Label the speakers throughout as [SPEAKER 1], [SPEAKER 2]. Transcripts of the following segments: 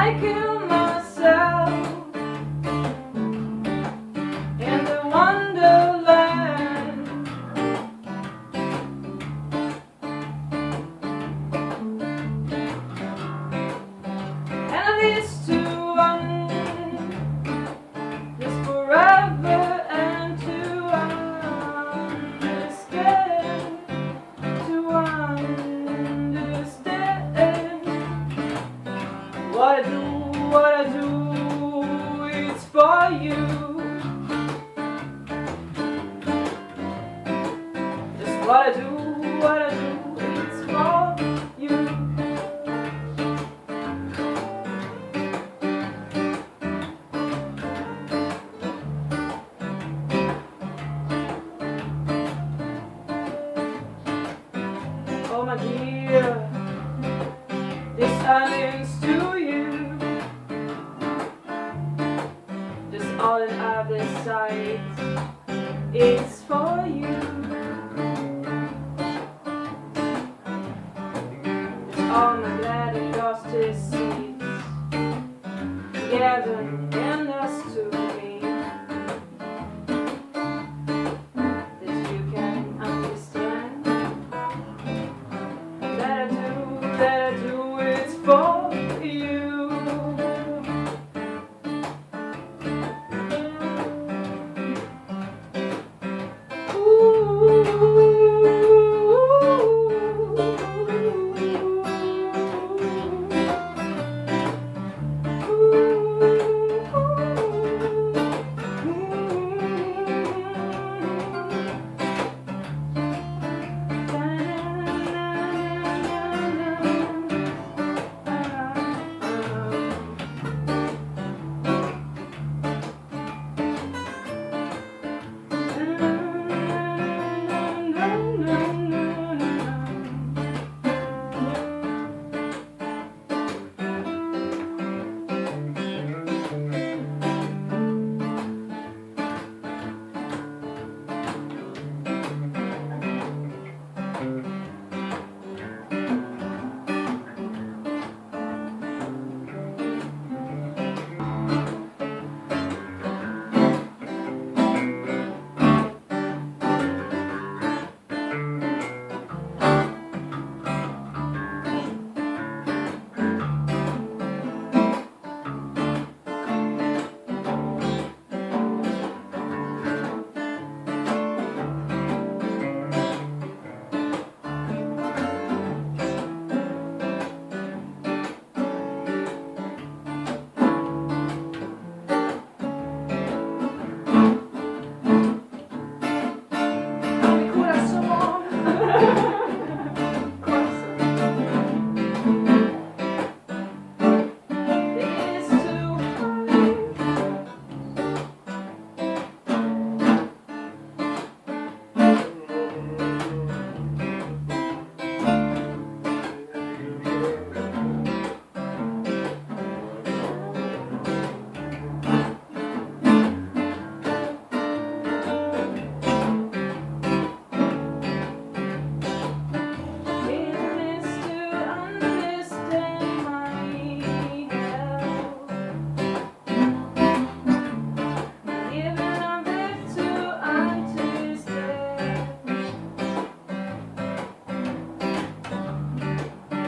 [SPEAKER 1] I kill myself in the wonderland, and these two just forever, and to understand, what I do, it's for you. Just what I do, it's for you. Oh my dear, this silence to you. Just all that I've decided is for you. Just all my glad and justice seats together and us to me, that you can understand that I do, it's for you.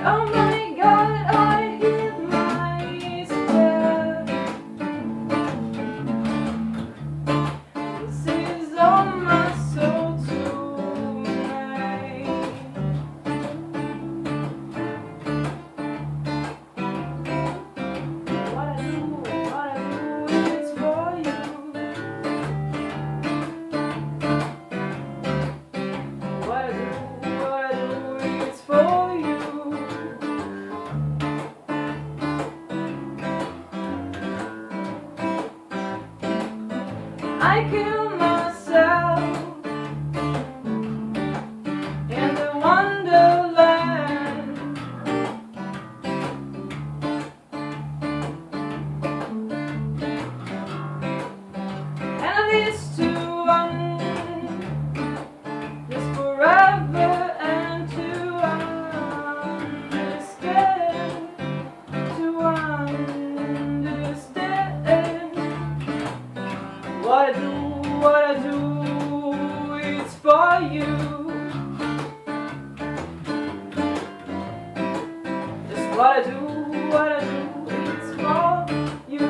[SPEAKER 1] Oh my God, I hit my step. This is all my soul tonight. What I do, it's for you. What I do, it's for you. I kill myself in the wonderland, and these two just forever, and to understand, to understand. what I do, it's for you.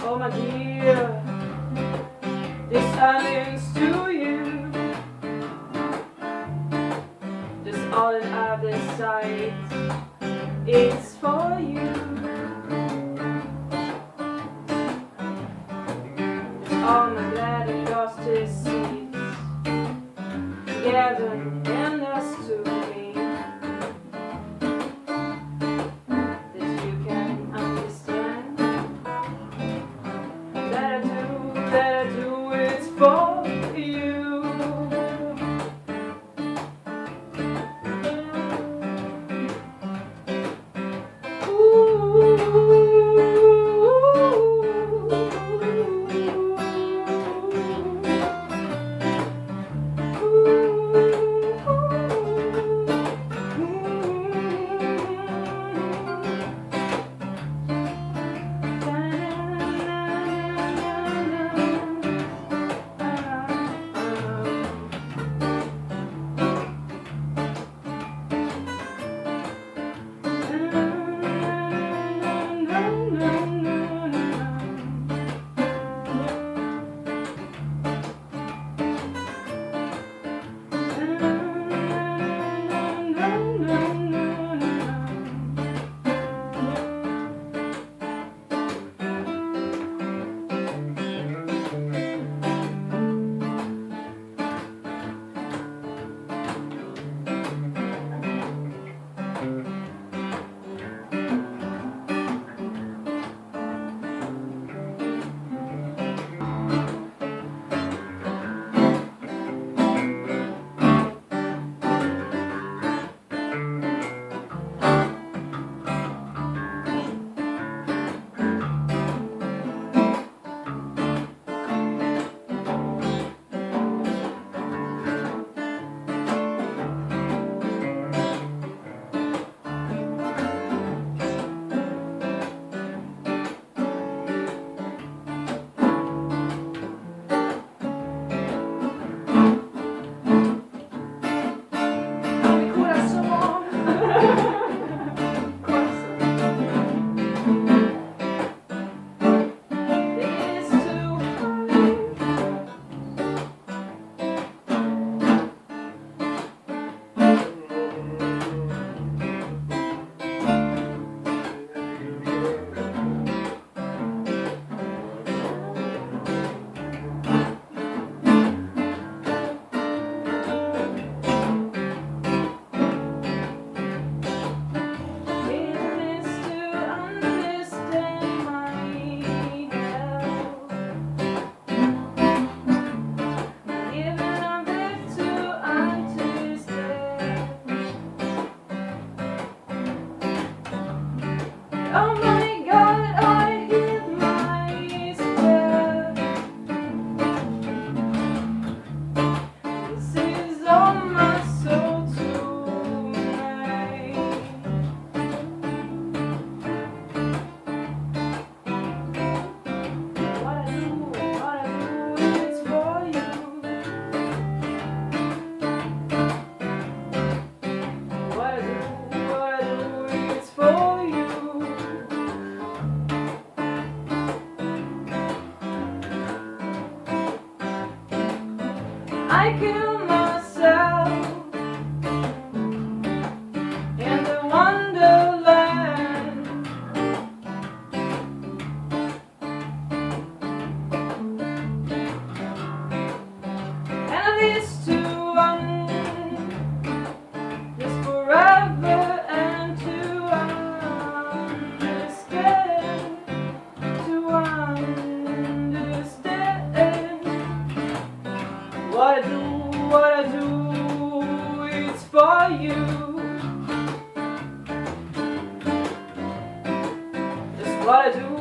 [SPEAKER 1] Oh my dear, this earnings to you. Just all that I've decided, it's for you. All my glad and justice seats together and us to me, that you can understand that I do, it's for you. Oh my God, I hit my step. This is all my soul tonight. What I do, it's for you. What I do, it's for you. I kill myself in the wonderland, and this to just forever, and to understand, what I do, it's for you. Just what I do.